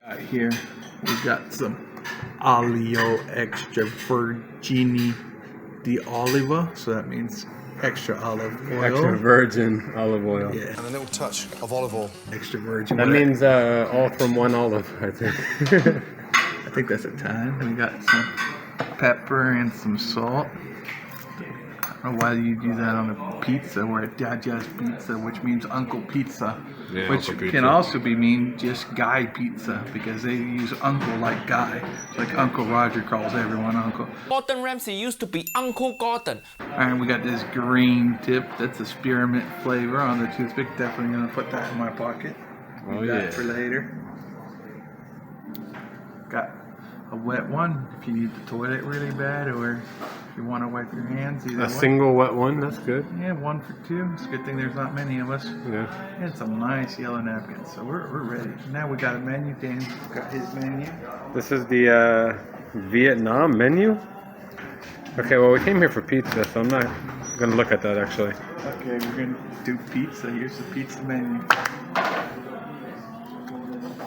Right here, we got some olio extra virgini di oliva, so that means extra olive oil. Extra virgin olive oil. Yeah. And a little touch of olive oil. Extra virgin. That means all from one olive, I think. I think that's Italian. We got some pepper and some salt. I don't know why you do that on a pizza. We're at Dydya's Pizza, which means Uncle Pizza. Yeah, Which Uncle Pizza. can also mean just Guy Pizza, because they use Uncle like Guy. Like Uncle Roger calls everyone Uncle. Gordon Ramsay used to be Uncle Gordon. Alright, we got this green tip. That's a spearmint flavor on the toothpick. Definitely gonna put that in my pocket. Oh, Leave that yeah. for later. Got a wet one if you need the toilet really bad, or if you want to wipe your hands. Either A way. single wet one, that's good. Yeah, 1 for 2. It's a good thing there's not many of us. Yeah. And some nice yellow napkins. So we're ready. Now we got a menu. Dan's got his menu. This is the Vietnam menu. Okay, well we came here for pizza, so I'm not gonna look at that actually. Okay, we're gonna do pizza. Here's the pizza menu.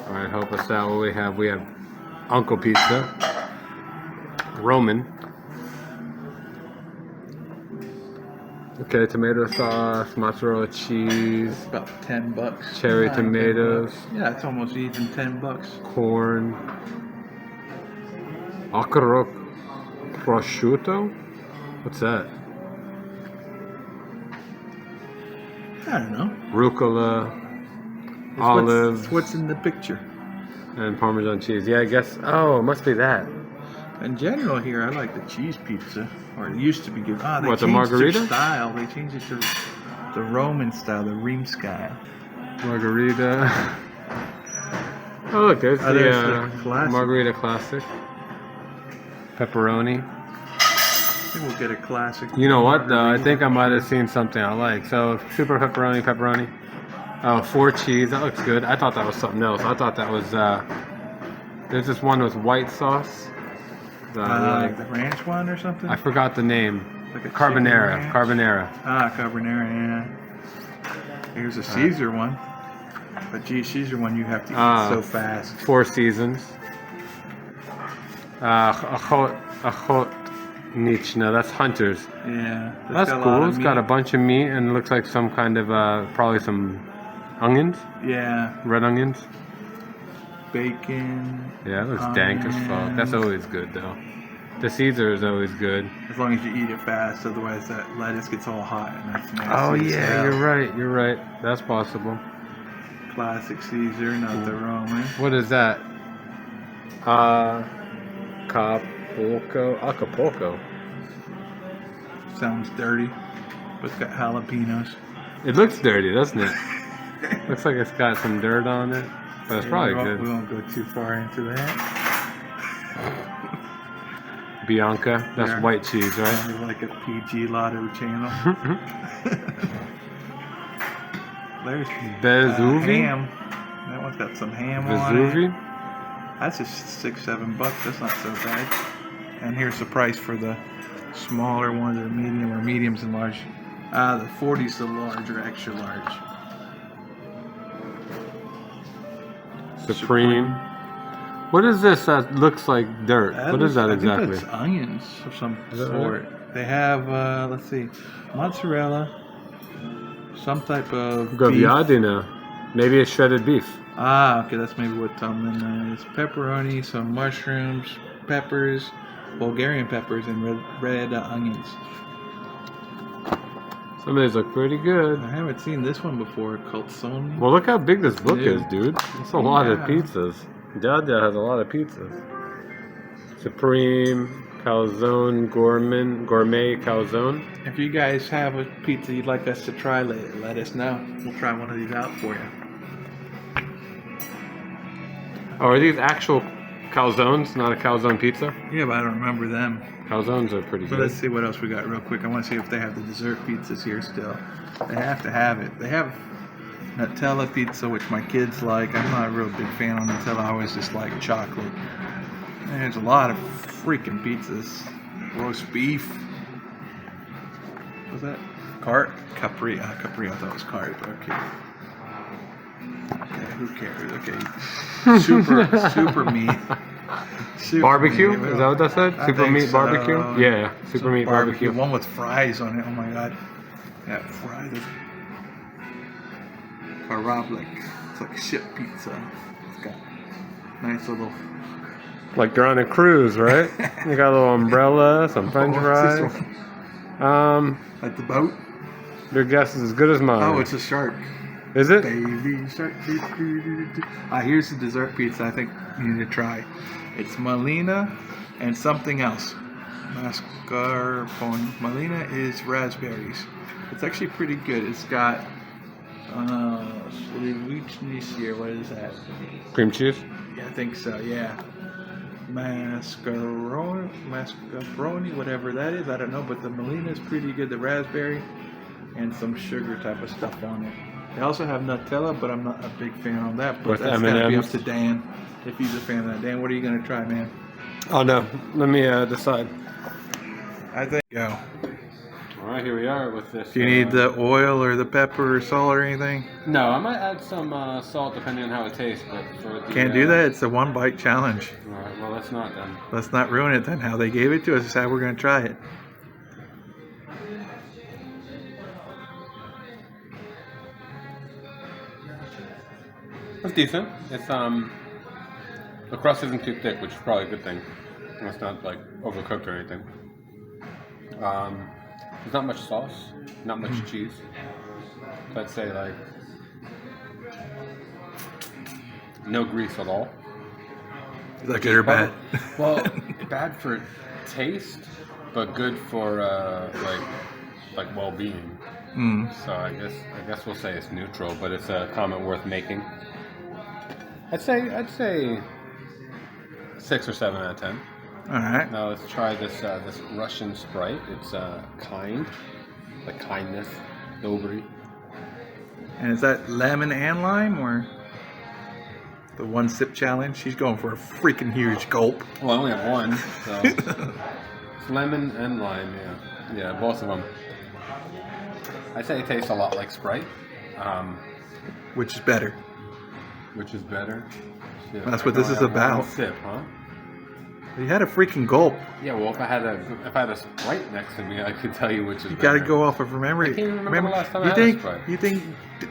All right, help us out. What we have? We have Uncle Pizza, Roman. Okay, tomato sauce, mozzarella cheese, It's about $10. cherry $10. tomatoes, Yeah, it's almost even $10. corn, acro prosciutto. What's that? I don't know. Rucola, It's olives, What's in the picture? and Parmesan cheese. Yeah, I guess. Oh, it must be that. In general, here I like the cheese pizza, or it used to be good. Ah, they What, the changed margarita? their style. They changed it to the Roman style, the Ream style. Margarita. Oh, look, there's Oh, the there's the classic. Margarita Classic. Pepperoni. I think we'll get a classic. You know what, though? I margarita. think I might have seen something I like. So, super pepperoni. Oh, 4 cheese. That looks good. I thought that was something else. I thought that was, there's this one with white sauce. Like the ranch one or something? I forgot the name. Like a Carbonara. chicken ranch? Carbonara. Ah, carbonara, yeah. Here's a Caesar one. But gee, Caesar one you have to eat so fast. 4 Seasons. Achot Nichna. That's Hunter's. Yeah. That's cool. It's got a bunch of meat and it looks like some kind of, probably some onions. Yeah. Red onions. Bacon. Yeah, it looks dank as fuck. That's always good, though. The Caesar is always good. As long as you eat it fast, otherwise that lettuce gets all hot and that's nasty. Oh, as yeah, hell. you're right. That's possible. Classic Caesar, not the Roman. What is that? Acapulco. Sounds dirty, but it's got jalapenos. It looks dirty, doesn't it? Looks like it's got some dirt on it, but it's probably We good. won't go too far into that. Bianca, that's Yeah. white cheese, right? Sounds like a PG Lotto channel. There's Vesuvi? ham. That one's got some ham on it. Vesuvi? That's just $6-7. That's not so bad. And here's the price for the smaller ones, or medium, or mediums and large. The 40's the large or extra large. Supreme. What is this that looks like dirt? What is that I think exactly? that's onions of some Is that sort. They have, let's see, mozzarella, some type of beef. Gaviadina. Maybe it's shredded beef. Ah, okay, that's maybe what is. Pepperoni, some mushrooms, peppers, Bulgarian peppers, and red onions. Some of these look pretty good. I haven't seen this one before, calzone. Well, look how big this book Dude. is, dude. That's a lot of Yeah. pizzas. Dydya has a lot of pizzas. Supreme, calzone, gourmet calzone. If you guys have a pizza you'd like us to try later, let us know. We'll try one of these out for you. Oh, are these actual calzones, not a calzone pizza? Yeah, but I don't remember them. Calzones are pretty So good. let's see what else we got real quick. I want to see if they have the dessert pizzas here still. They have to have it. They have Nutella pizza, which my kids like. I'm not a real big fan of Nutella. I always just like chocolate. And there's a lot of freaking pizzas. Roast beef. What's that? Capri. I thought it was cart. Okay. Okay. who cares? Okay. Super meat. Super Barbecue? meat. Is that what that said? I Super think meat so. barbecue? Yeah, super Some meat barbecue. One with fries on it. Oh my god. Yeah, fries. Parabolic. It's like ship pizza. It's got nice little. Like you're on a cruise, right? You got a little umbrella, some French What's this fries. one? At the boat? Your guess is as good as mine. Oh, it's a shark. Is it? Baby shark. Here's the dessert pizza I think you need to try. It's Malina and something else. Mascarpone. Malina is raspberries. It's actually pretty good. It's got here. What is that? Cream cheese? Yeah, I think so. Yeah. Mascarpone, whatever that is. I don't know, but the Malina is pretty good. The raspberry and some sugar type of stuff on it. They also have Nutella, but I'm not a big fan on that. But With that's gotta be up M&Ms. to Dan if he's a fan of that. Dan, what are you gonna try, man? Oh no, let me decide. I think go. All right, here we are with this. Do you need the oil or the pepper or salt or anything? No, I might add some salt depending on how it tastes, but for the, Can't do that. It's a one bite challenge. All right, well let's not then. Let's not ruin it then. How they gave it to us is how we're gonna try it. It's decent. It's the crust isn't too thick, which is probably a good thing. It's not like overcooked or anything. There's not much sauce, not much cheese. So I'd say like no grease at all. Is that good or bad? Well, bad for taste, but good for like well-being. So I guess we'll say it's neutral, but it's a comment worth making. I'd say 6 or 7 out of 10. All right. Now let's try this this Russian Sprite. It's kind, like kindness, dobry. And is that lemon and lime or the one sip challenge? She's going for a freaking huge gulp. Well, I only have one, so it's lemon and lime. Yeah, both of them. I'd say it tastes a lot like Sprite. Which is better? Which is better? Shit, That's what I this is only have about. one sip, huh? You had a freaking gulp. Yeah, well, if I had a Sprite next to me, I could tell you which is You better. got to go off of memory. I can't even remember the last time I you had think a Sprite. you think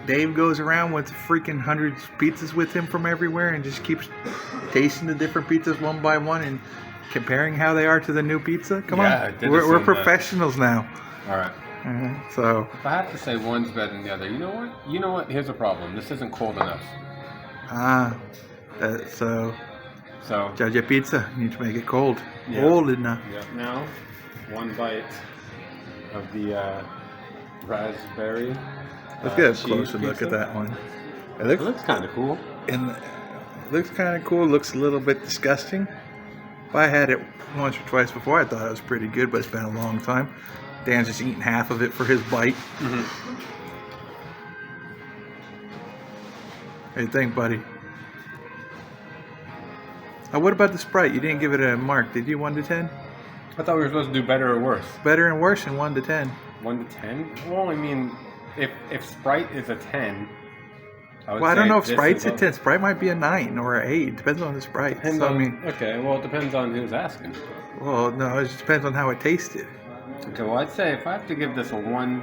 Dave goes around with freaking hundreds of pizzas with him from everywhere and just keeps tasting the different pizzas one by one and comparing how they are to the new pizza? Come Yeah, I on, did we're assume that. professionals now. All right. So If I have to say one's better than the other, you know what? You know what? Here's a problem. This isn't cold enough. So So Dydya Pizza, you need to make it cold. Yeah. Cold enough. yeah, now one bite of the raspberry. Let's get a cheese closer look pizza. at that one. It It looks kind of cool. looks kind of cool. Looks a little bit disgusting. If I had it once or twice before, I thought it was pretty good, but it's been a long time. Dan's just eating half of it for his bite. What do you think, buddy? What about the Sprite? You didn't give it a mark, did you? 1 to 10? I thought we were supposed to do better or worse. Better and worse than 1 to 10. 1 to 10? Well, I mean, if Sprite is a 10, Well, I don't know if this Sprite's is a 10. Sprite might be a 9 or an 8. Depends on the Sprite. Depends So, on, I mean, okay, well, it depends on who's asking. well, no, it just depends on how it tasted. Okay, well, I'd say if I have to give this a 1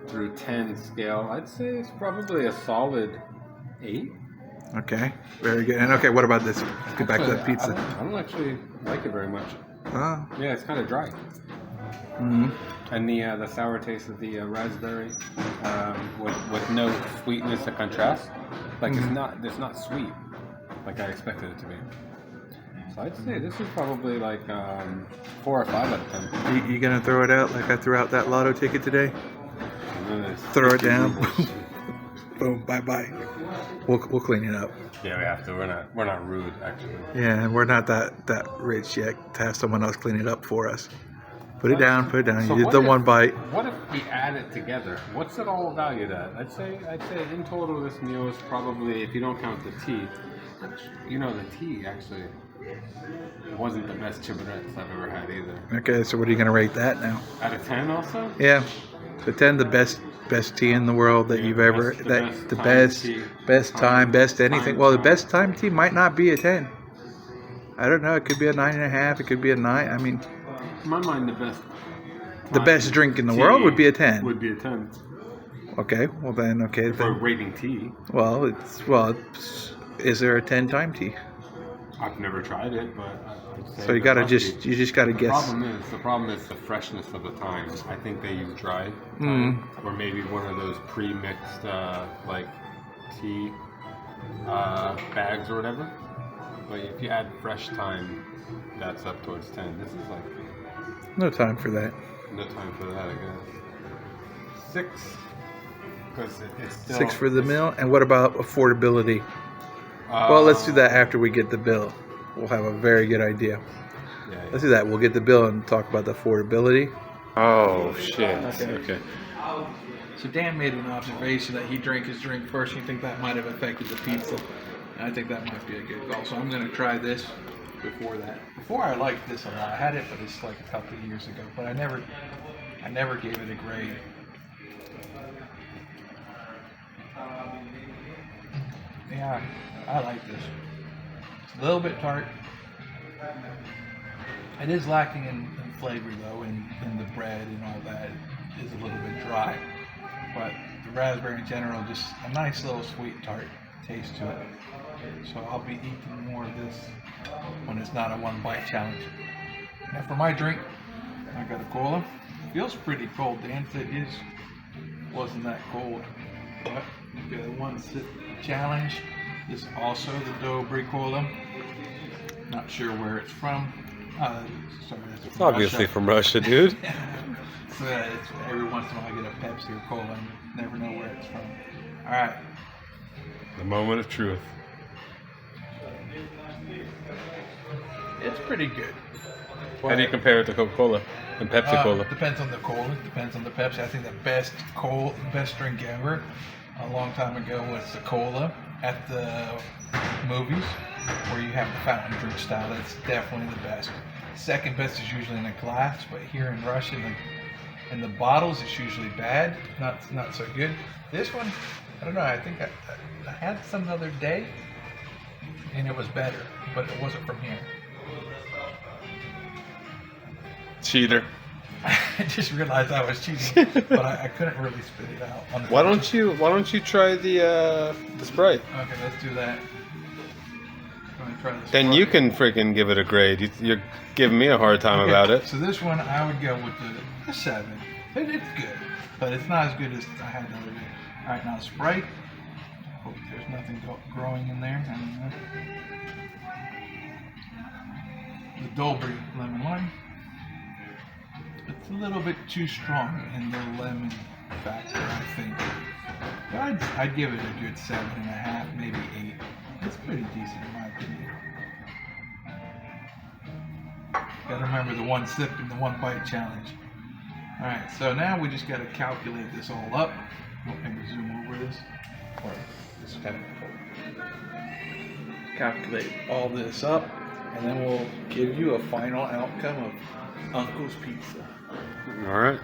through 10 scale, I'd say it's probably a solid 8. Okay, very good. And okay, what about this? Let's get back to that pizza. I don't actually like it very much. Oh. Yeah, it's kind of dry. Mm-hmm. And the sour taste of the raspberry with no sweetness to contrast. Like it's not sweet like I expected it to be. So I'd say this is probably like 4 or 5 out of 10. You gonna throw it out like I threw out that lotto ticket today? And then it's Throw it down. Boom. Bye bye. We'll clean it up. Yeah, we have to. We're not rude actually. Yeah, and we're not that rich yet to have someone else clean it up for us. Put it down. Put it down. So You did what the if- one bite. What if we add it together? What's it all valued at? I'd say in total this meal is probably, if you don't count the tea, you know, the tea actually wasn't the best chibarettes I've ever had either. Okay, so what are you gonna rate that now? Out of 10 also? Yeah, so 10 the best best tea in the world that Yeah, you've ever the best time, best anything. Well, the best time tea might not be a 10. I don't know. It could be a 9.5. It could be a 9. I mean, In my mind, the best drink in the world would be a 10. Would be a 10. Okay. Well then, okay. If we're Then, rating tea. is there a 10 time tea? I've never tried it, but I'd say So you just gotta guess. The problem is the freshness of the time. I think they use dry Mm. time, or maybe one of those pre-mixed like tea bags or whatever. But if you add fresh time, that's up towards 10. This is like No time for that. no time for that, I guess. 6, because it's still 6 for the meal. And what about affordability? Well, let's do that after we get the bill. We'll have a very good idea. Yeah. Let's do that. We'll get the bill and talk about the affordability. Oh shit. Okay. So Dan made an observation that he drank his drink first. You think that might have affected the pizza? And I think that might be a good call. So I'm going to try this before that. Before I liked this a lot. I had it, but it's like a couple of years ago. But I never gave it a grade. Yeah, I like this. It's a little bit tart. It is lacking in flavor though, in the bread and all that. It is a little bit dry. But the raspberry in general, just a nice little sweet tart taste to it. So I'll be eating more of this when it's not a 1-bite challenge. Now for my drink, I got a cola. Feels pretty cold. The answer wasn't that cold. But we got a 1-sip challenge. This is also the Dobry cola. Not sure where it's from. It's from Obviously Russia. from Russia, dude. So it's, every once in a while I get a Pepsi or cola and never know where it's from. All right. The moment of truth. It's pretty good. How do you compare it to Coca-Cola and Pepsi Cola? Depends on the cola. Depends on the Pepsi. I think the best drink ever a long time ago was the cola at the movies, where you have the fountain drink style. That's definitely the best. Second best is usually in a glass, but here in Russia, in the bottles, it's usually bad. Not so good. This one, I don't know. I think I had some the other day, and it was better, but it wasn't from here. Cheater. I just realized I was cheating, but I couldn't really spit it out. On the Why don't you try the Sprite? Okay, let's do that. I'm gonna try this. Then you can freaking give it a grade. You're giving me a hard time Okay, about it. So this one, I would go with the 7. It's good, but it's not as good as I had the other day. All right, now Sprite. Hope there's nothing growing in there. I don't know. The Dobry lemon lime. It's a little bit too strong in the lemon factor, I think. But I'd give it a good 7.5, maybe 8. It's pretty decent in my opinion. Gotta remember the 1 sip and the 1 bite challenge. Alright, so now we just gotta calculate this all up. Maybe zoom over this. Or just kind of calculate all this up, and then we'll give you a final outcome of Uncle's Pizza. All right.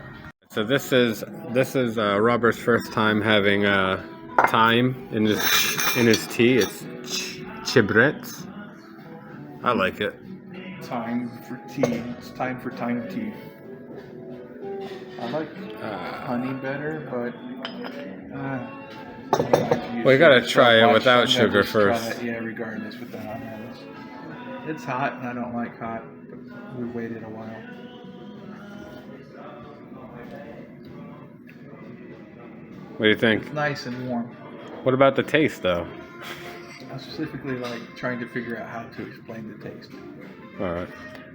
So this is Robert's first time having thyme in his tea. It's chibret. I like it. Time for tea. It's time for thyme tea. I like honey better, but well, you gotta try it without sugar first. Yeah, regardless, without honey. It's hot, and I don't like hot. But we waited a while. What do you think? It's nice and warm. What about the taste, though? I'm specifically trying to figure out how to explain the taste. All right.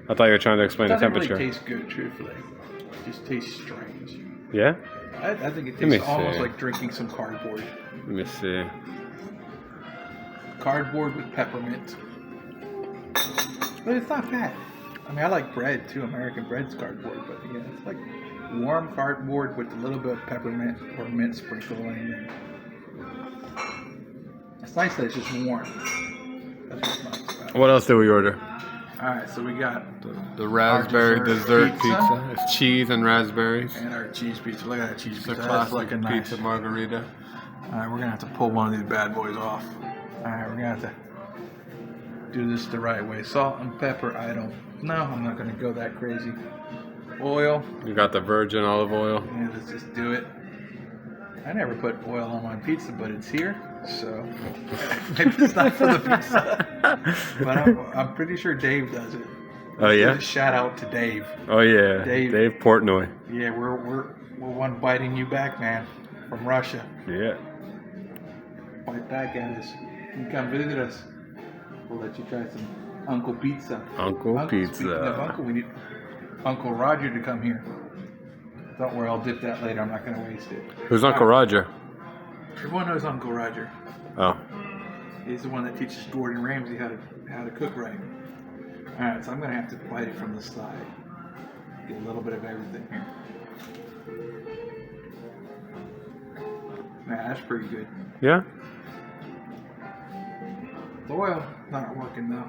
I thought you were trying to explain the temperature. It doesn't really taste good, truthfully. It just tastes strange. Yeah? I think it tastes almost like drinking some cardboard. Let me see. Cardboard with peppermint. But it's not bad. I mean, I like bread too. American bread's cardboard, but yeah, it's like warm cardboard with a little bit of peppermint or mint sprinkle in there. It's nice that it's just warm. That's what's nice about it. What else did we order? Alright, so we got The raspberry dessert pizza. pizza. It's cheese and raspberries. and our cheese pizza. Look at that cheese It's a pizza. That's classic looking nice. pizza margarita. Alright, we're gonna have to pull one of these bad boys off. Alright, we're gonna have to do this the right way. Salt and pepper, I don't know. I'm not gonna go that crazy. Oil. You got the virgin olive oil. Yeah, let's just do it. I never put oil on my pizza, but it's here, so maybe it's not for the pizza. But I'm pretty sure Dave does it. Oh yeah. Let's shout out to Dave. Oh yeah. Dave. Dave Portnoy. Yeah, we're one biting you back, man, from Russia. Yeah. Bite back at us. You can come visit us. We'll let you try some Uncle Pizza. Uncle Pizza. Speaking of Uncle, we need Uncle Roger to come here. Don't worry, I'll dip that later. I'm not going to waste it. Who's Uncle Roger? Everyone knows Uncle Roger. Oh. He's the one that teaches Gordon Ramsay how to cook right. All right, so I'm going to have to bite it from the side. Get a little bit of everything here. Man, that's pretty good. Yeah. The oil not working though.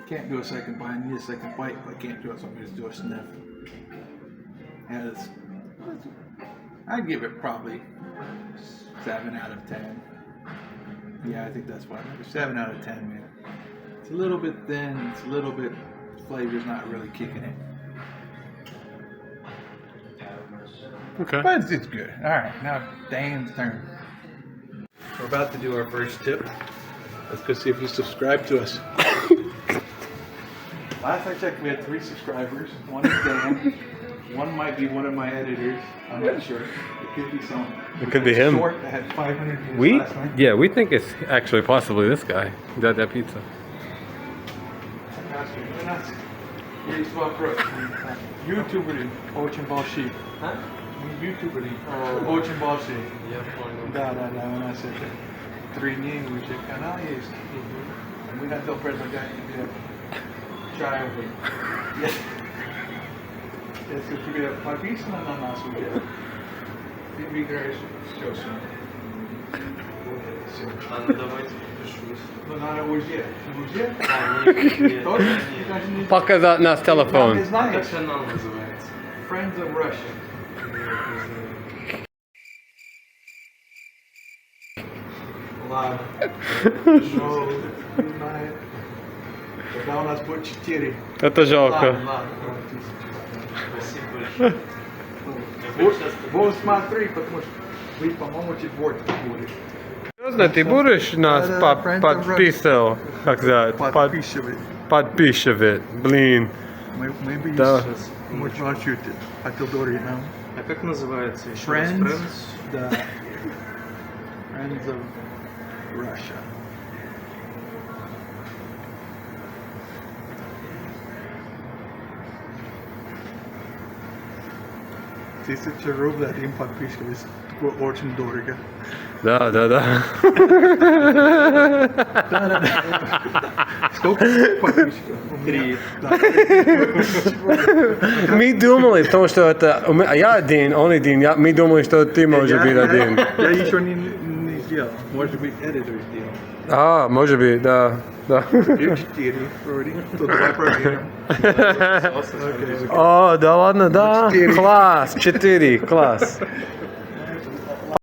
Can't do a second bite. I need a second bite, but I can't do it, so I'm going to do a sniff. And I'd give it probably 7 out of 10. Yeah, I think that's fine. 7 out of 10, man. It's a little bit thin. It's a little bit, flavor's not really kicking it. Okay. But it's good. All right, now Dan's turn. We're about to do our first tip. Let's go see if you subscribe to us. Last I checked, we had 3 subscribers. One is Dan. One might be one of my editors. I'm not sure. It could be some. It could be him. Short that had 500 views We last night. yeah, we think it's actually possibly this guy. Dydya Pizza. YouTuber, очень большие. YouTuber, очень большие. Да, у нас это тренинговый канал есть. Мы хотели предлагать тебе чаевый. Если тебе подписано на нас уже, ты выиграешь все. Давайте подпишусь. Но надо уже. Уже? Нет, Тоже? нет. Ты даже не Показать нас Ты телефон. не знаешь? Как канал называется? Friends of Russia. Ладно. Ну, не знаю. Тогда у нас будет 4. Это жалко. Ладно. Спасибо большое. Вот смотри, потому что вы, по-моему, 4 будет. Серьезно, ты будешь нас подписывал? Как сказать? Подписывай. Подписывать. Блин. Maybe Да. может чуть хотел говорить нам. А как называется еще раз? Friends, да. Friends of Russia. $1000 один подписчик, очень дорого. Да. Сколько подписчиков? 3. Мы думали, потому что это... Я один, он один. Мы думали, что ты можешь быть один. Я еще не сделал. Может быть, editor сделал. А, может быть, да. 4 вроде. То давай проверим. О, да ладно, да. Класс, 4, класс.